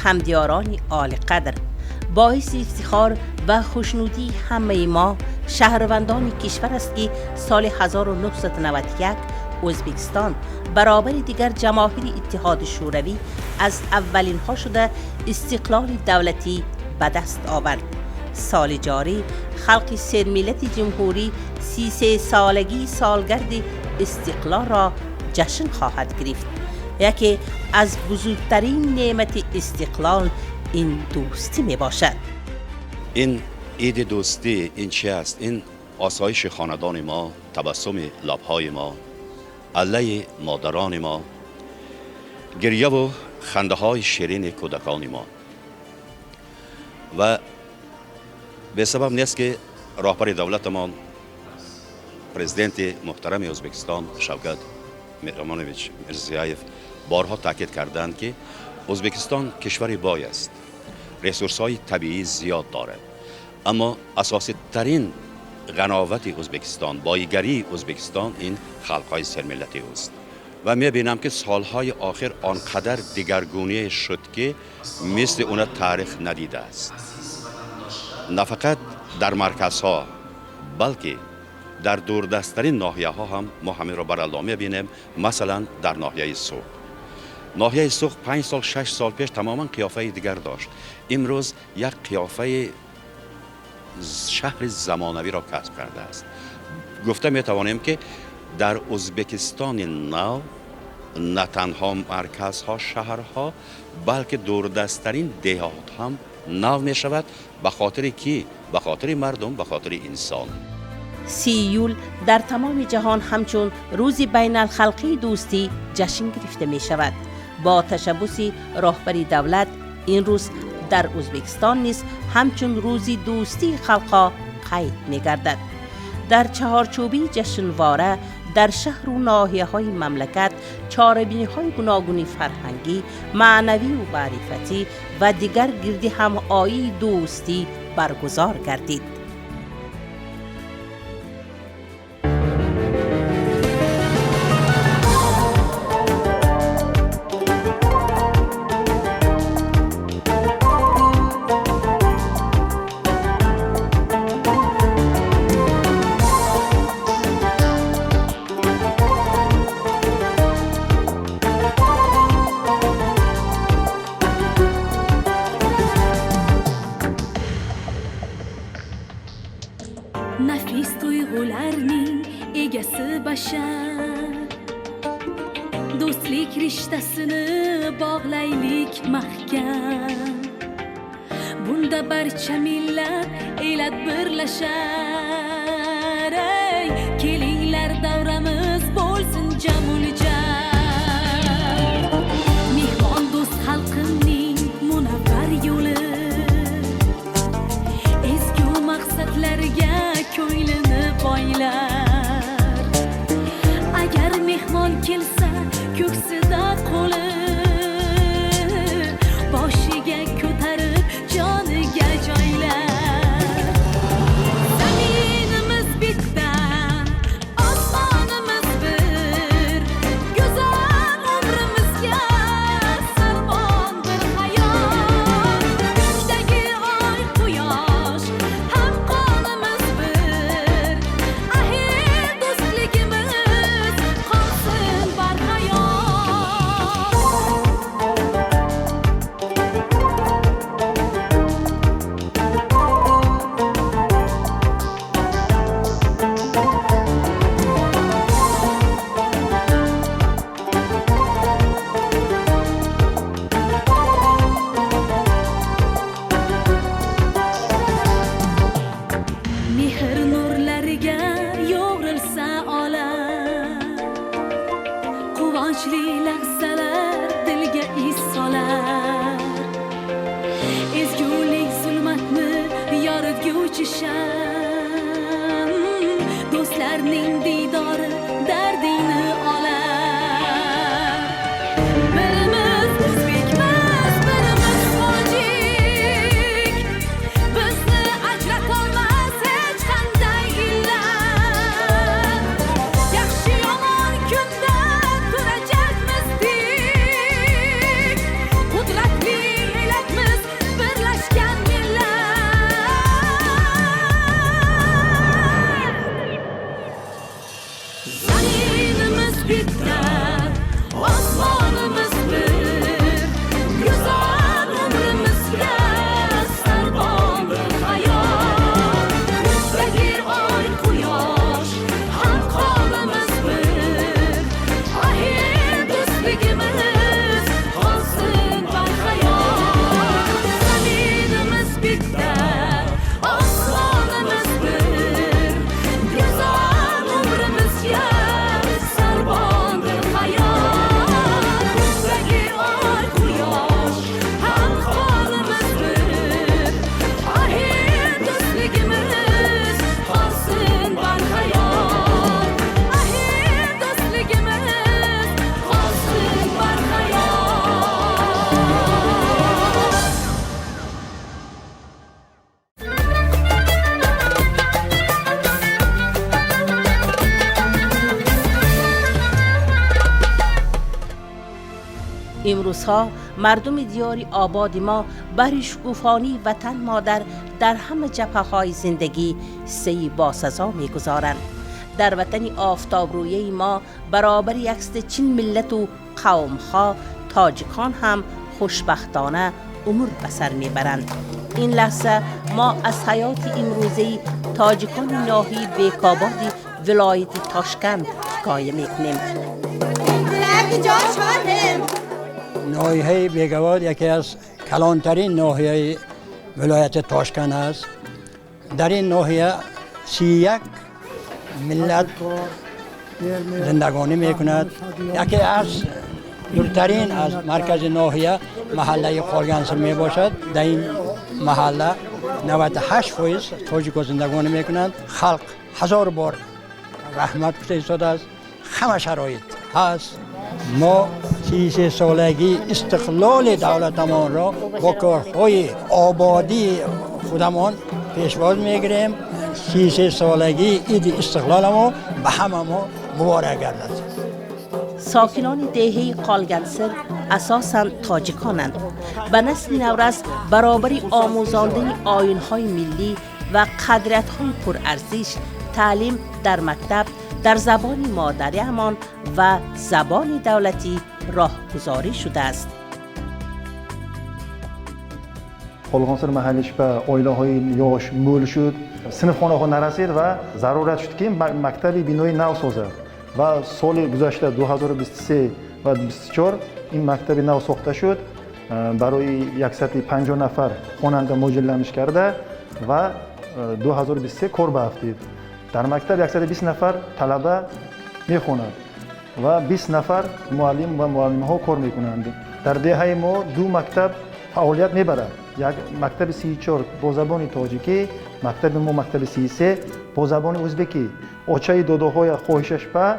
همدیاران عالی قدر، باعث افتخار و خوشنودی همه ما شهروندان کشور است که سال 1991 ازبکستان برابر دیگر جماهیر اتحاد شوروی از اولین ها شده استقلال دولتی به دست آورد. سال جاری خلق سرملت جمهوری 33 سالگی سالگرد استقلال را جشن خواهد گرفت. یکی از بزرگترین نعمت استقلال این دوستی می باشد. این عید دوستی این چی است؟ این آسایش خاندان ما، تبسم لبهای ما، علیه مادران ما، گریه و خنده های شیرین کودکان ما. و به سبب نیست که رهبر دولتمان پرزیدنت محترم ازبکستان شوکت میرزامانویچ میرزیایف بارها تاکید کردند که ازبکستان کشوری بای است، ریسورس های طبیعی زیاد دارد، اما اساسی ترین غناوت ازبکستان، بایگری ازبکستان این خلقهای سرملتی است. و میبینم که سالهای آخر آنقدر دیگرگونی شد که مثل اون تاریخ ندیده است. نه فقط در مرکزها بلکه در دوردستترین ناحیه ها هم ما همین را برالله میبینیم. مثلا در ناحیه سوق، ناحیه سوق 5 سال 6 سال پیش تماما قیافه دیگر داشت. امروز یک قیافه شهر زمانوی را کسب کرده است. گفته میتوانیم که در ازبکستان نو نه تنها مرکزها شهرها بلکه دوردستترین دهات هم نو می شود. به خاطر کی؟ به خاطر مردم، به خاطر انسان. 30 یول در تمام جهان همچون روز بین الخلقی دوستی جشن گرفته می شود. با تشبث رهبر دولت این روز در ازبکستان نیز همچون روزی دوستی خلقا قید می گردد. در چهارچوبی جشنواره در شهر و ناحیه های مملکت چاره‌بینی های گوناگون فرهنگی، معنوی و معرفتی و دیگر گرد همایی دوستی برگزار گردید. Nefis duygularning egasi bashar, do'stlik rishtasini bog'laylik mahkam. Bunda barcha millat elat birlashar. Ey kelinglar davramiz bo'lsin jamul jam. Mehmon do'st xalqimning munavvar yo'li, ezgu maqsadlarga ko'ylini boylar. Agar mehmon kelsa ko'ksida qo'li, boshiga ko'tarib joniga joylar. Zaminimiz bitta, osmonimiz bir, go'zal umrimizga sarmon bir hayot. Ko'kdagi oy quyosh ham qonimiz bir, ahil do'stligimiz qolsin barhayot. Mehr nurlariga yo'g'rilsa olam, quvonchli lahzalar dilga is solar. Ezgulik zulmatni yoritguvchi sham, do'stlarning diydori dardingni olar. Birimiz o'zbekmiz, birimiz tojik, bizni ajratolmas hech qanday illat. Yaxshi yomon kunda turajakmiz tik, qudratli امروزها مردم دیار آباد ما بر شکوفانی وطن مادر در همه جبهه‌های زندگی سعی باسزا می‌گذارند. در وطن آفتاب رویه ما برابر یکست چین ملت و قوم‌ها تاجیکان هم خوشبختانه امور به سر میبرند. این لحظه ما از حیات امروزی تاجیکان ناحیه بیکاباد ولایت تاشکند حکایه میکنیم. ناحیه بیکاباد یکی از کلانترین ناحیه ولایت تاشکند است. در این ناحیه 31 ملت زندگانی میکند. یکی از دورترین از مرکز ناحیه محله قالگنسر می باشد. در این محله 98% تاجیک‌ها زندگانی میکنند. خلق 1000 بار رحمت کشته ایستاده است. همه شرایط هست. ما 33 سالگی استقلال دولتمان را با کارهای آبادی خودمان پیشواز میگیریم. 33 سالگی عید استقلال ما به همه ما مبارک گردد. ساکنان دهه قالگنسر اساساً تاجیکانند. به نسل نورس برابری آموزانده آیین‌های ملی و قدرت‌های پرارزش تعلیم در مکتب در زبان مادریمان و زبان دولتی راهگذاری شده است. قالگنسر محلیش به oilaهای yosh mo'l shud, sinfxonaga narasid va zarurat shudki maktabi binoyi nav sozad va soli guzashta 2023 va 2024 این مکتب نو ساخته شد. برای 150 نفر خواننده موجلش کرده و 2023 کار بافتید. در مکتب 120 نفر طلبه میخونند و 20 نفر معلم و معلم ها کار میکنند. در دهه ما 2 مکتب فعالیت میبرد. یک مکتب 34 با زبان تاجیکی، مکتب ما مکتب 33 با زبان ازبکی. آچه داده‌های خواهشش به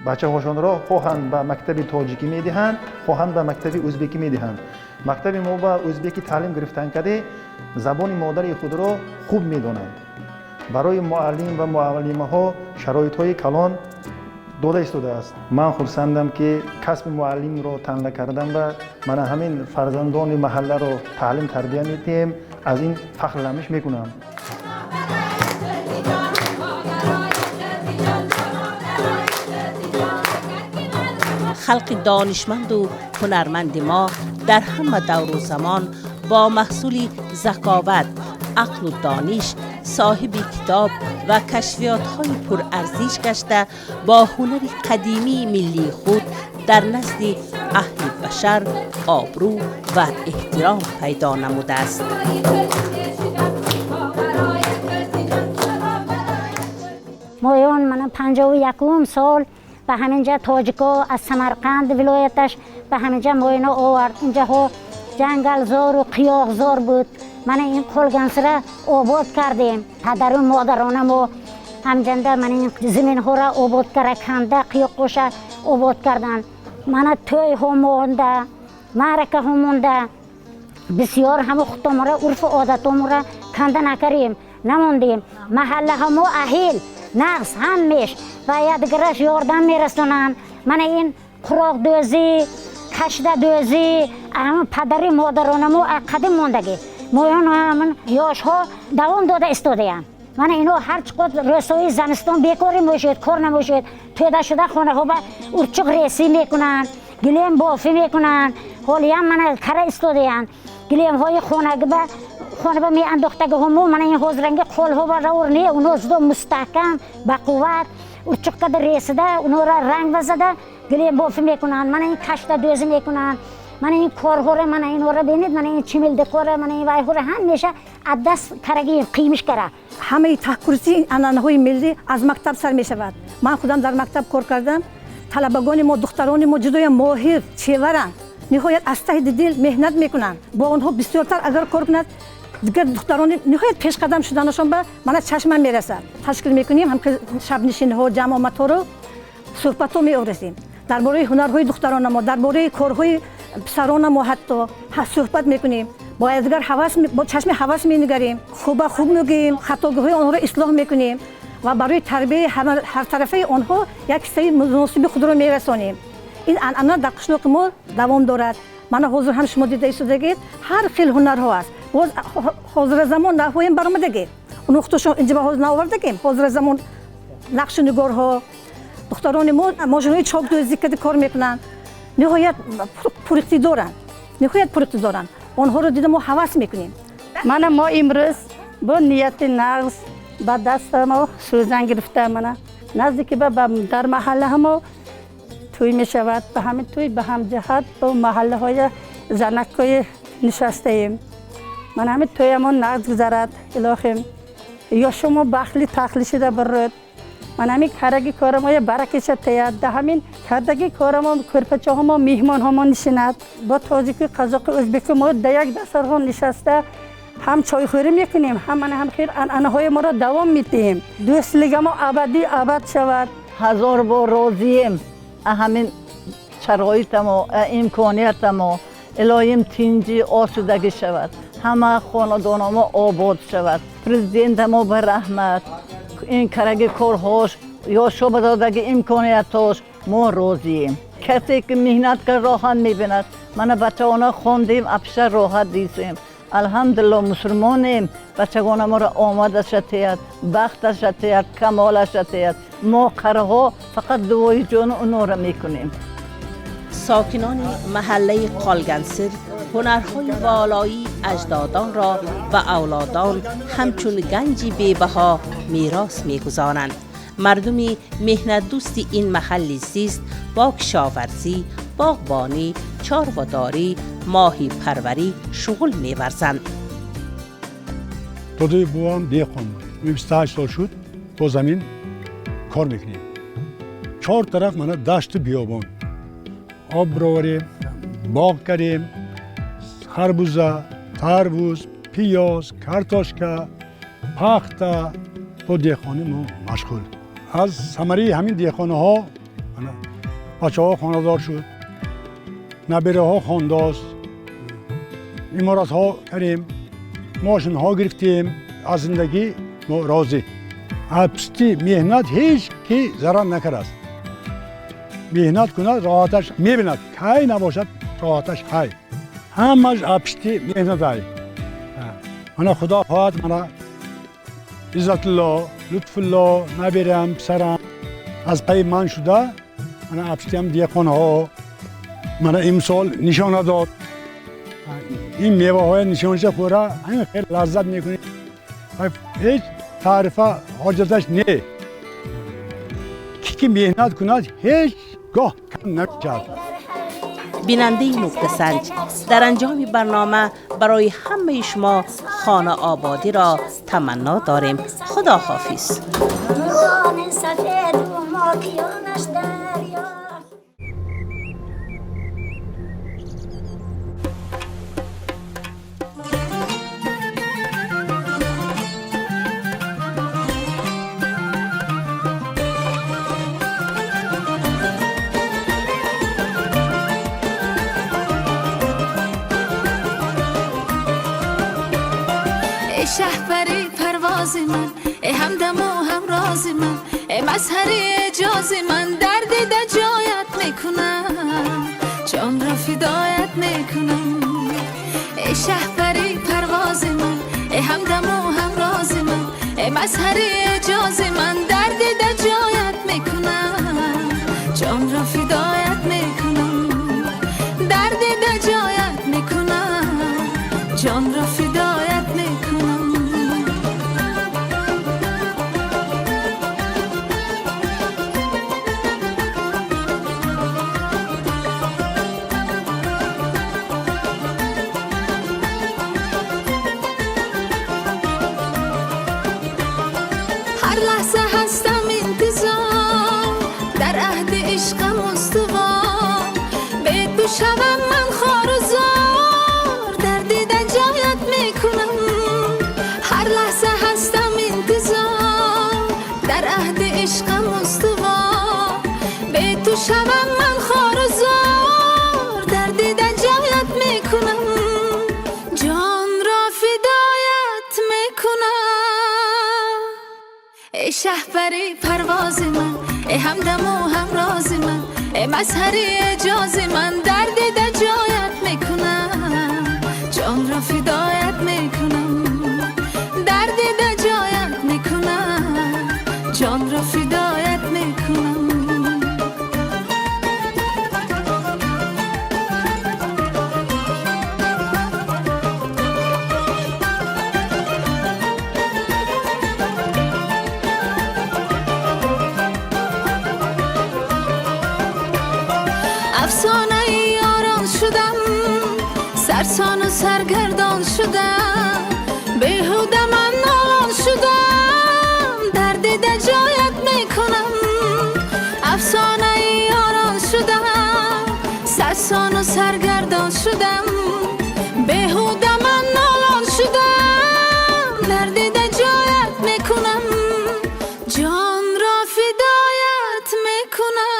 بچه هاشون را خواهند به مکتب تاجیکی میدهند، خواهند به مکتب ازبکی میدهند. مکتب ما به ازبکی تعلیم گرفتن کرده زبان مادری خود را خوب میدانند. برای معلم و معلمه ها شرایط های کلان داده ایستاده است. من خرسندم که کسب معلم را تنظیم کردم و من همین فرزندان محله را تعلیم تربیت میدیم. از این فخر لمش میکنم. خلق دانشمند و هنرمند ما در همه دور و زمان با محصول ذکاوت، عقل و دانش صاحب کتاب و کشفیات‌های پرارزش گشته با هنر قدیمی ملی خود در نزد اهل بشر آبرو و احترام پیدا نموده است. مایان من 51 سال به همینجا تاجیکا از سمرقند ولایتش به همینجا ماینا آورد. اینجا ها جنگل زار و قیاق زار بود. من این قالگنسر آباد کردیم. پدر و مادرانم و همجنده من این زمین ها را آباد کرده، کنده قیاقش آباد کردن. من توی ها مونده، معرکه ها مونده. بسیار همه خودمون را عرف عادتمون را کنده نکردیم، نموندیم. محله ها ما اهل نقص هم میش و یادگرش یاردم میرسونن. من این خوراک دوزی، کشت دوزی، همه پدری مادرانمو قدیم موندگی مایان همون یاش ها دوام داده استادیم. من اینو هر چقدر رسوی زمستان بیکاری میشد، کار نمیشد. پیدا شده خانه ها با ارچق ریسی میکنن، گلیم بافی میکنن. حالی هم من کار استادیم. گلیم های خانه با می انداختگه همو من این حوز رنگ خال ها با رور نیه. اونو زده مستحکم با قوت ارچق کده ریسده، اونو را رنگ وزده گلیم بافی میکنن. من این کشت دوزی میکنن. من این کارها را من این را ببینید، من این چمیل دکور من این وای ها را هم میشه از دست کرگی قیمش کرده. همه تحکرسی انانهای ملی از مکتب سر میشود. من خودم در مکتب کار کردم. طلبگان ما، دختران ما جدای ماهر چیورند. نهایت از ته دل مهنت میکنن. با اونها بسیارتر اگر کار کند دیگر دختران نهایت پیش قدم شدنشون به من چشمم میرسد. تشکیل میکنیم هم که شب نشین ها جماعت ها رو صحبت ها میآوریم. درباره هنرهای دختران ما، درباره کارهای پسران ما حتی صحبت میکنیم. با ادگر با چشم هوس مینگریم، خوب میگیم، خطاگاهی آنها را اصلاح میکنیم و برای تربیت هر طرفه آنها یک سری مناسب خود را میرسانیم. این انعنا در قشلاق ما دوام دارد. من حضور هم شما دیده ایستادگید هر خیل هنرها است. باز حاضر زمان نهویم برآمدگی. اون وقتشون اینجا به حاضر نآوردگیم. حاضر زمان نقش نگارها دختران ما ماشین‌های چاپ دوزی که کار میکنن. نهایت پرختی دارن. آنها رو دیدم ما هوس میکنیم. ما امروز با نیت نقص با دست ما سوزن گرفته من نزدیک به در محله ما توی می شود. به همین توی به هم جهت با محله های زنکای نشسته ایم. من همین توی ما نقص گذارد الهیم یا شما بخلی تخلی شده برد. من همین کارگی کارم های برکش تیاد ده همین کردگی کارم ها کرپچه ها ما میهمان ها ما نشیند با تاجیکی قزاق ازبک ما در یک دسترخوان نشسته هم چای خوری میکنیم هم خیر انعنهای ما را دوام میدیم. دوستلیگ ما ابد شود. هزار بار راضیم همین شرایط ما امکانیت ما الهیم تینجی آسودگی شود. همه خاندان ما آباد شود. پرزیدنت ما به رحمت این کارگی کارهاش یا شعبه دادگی امکانیتاش ما راضیم. کسی که مهنت کرد راحت میبیند. من بچه آنها خواندیم افشار راحت دیسیم. الحمدلله مسلمانیم. بچگان ما را آمده شتید، بخت شتید، کمال شتید. ما قرها فقط دوای جان اونو را میکنیم. ساکنان محله قالگنسر هنرهای والایی اجدادان را و اولادان همچون گنجی بی‌بها میراث میگذارند. مردمی مهنت دوست این محل زیست با کشاورزی، باغبانی، چارواداری، ماهی پروری شغل می‌ورزند. دادای بوام دیخون بود. 28 سال شد تو زمین کار میکنیم. 4 طرف من دشت بیابان. آب برآوریم، باغ کردیم، خربوزه، تربوز، پیاز، کارتاشکا، پخته با دیخانی ما مشغول. از ثمره همین دیخانه ها بچه ها خاندار شد، نبره ها خانداز، امارات ها کردیم، ماشین ها گرفتیم، از زندگی ما راضی. ابستی مهنت هیچ کی ضرر نکرد است. مهنت کند راحتش میبیند، کی نباشد راحتش های. همش ابستی مهنت های. من خدا خواهد من عزت الله، لطف الله، نبرم پسرم از پی من شده. من ابستی هم دیخانه ها من امسال نشانه داد. این میوه های نشانش خوره همین خیلی لذت میکنیم. هیچ تعریفه حاجتش نه. کی مهنت کند هیچ گاه کم نکرد. بیننده نقطه سنج در انجام برنامه برای همه شما خانه آبادی را تمنا داریم. خدا حافظ. شهپری پرواز من همدم و هم راز من مظهری اجاز من درد در جایت میکنم جان را فدایت میکنم. شهپری پرواز من همدم و هم راز من مظهری اجاز من درد در جایت میکنم جان را فدایت میکنم. درد در جایت میکنم جان را فدایت میکنم. هر لحظه هستم انتظار در عهد عشقم استوار به تو شوم من خار و زار در دیدن جایت میکنم. هر لحظه هستم انتظار در عهد عشقم استوار به تو شوم من خار و زار در دیدن جایت میکنم. جان را فدایت میکنم. شهپری پرواز من همدم و هم راز من ای مظهری اجاز من درد در جایت میکنم جان را فدایت میکنم درد در جایت میکنم جان را فدایت میکنم افسانه یاران شدم سرسان و سرگردان شدم بیهوده من نالان شدم درد در جایت میکنم افسانه یاران شدم سرسان و سرگردان شدم بیهوده من نالان شدم درد در جایت میکنم جان را فدایت میکنم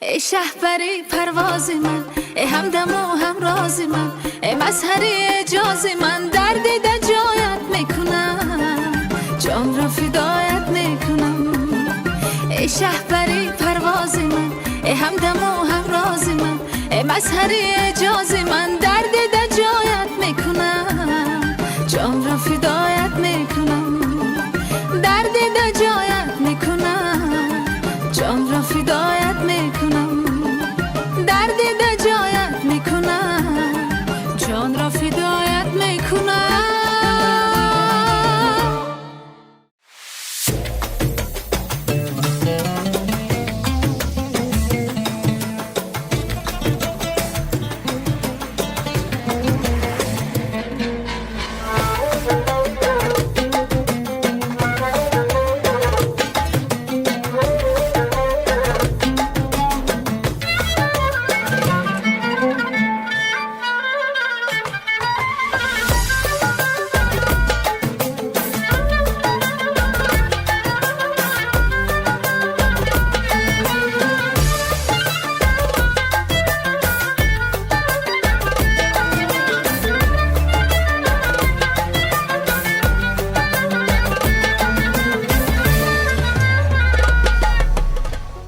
ای شهپری پرواز من ای همدم و همراز من ای مظهری اجاز من درد در جایت میکنم جان را فدایت میکنم ای شهپری پرواز من ای همدم و همراز من ای مظهری اجاز من درد در جایت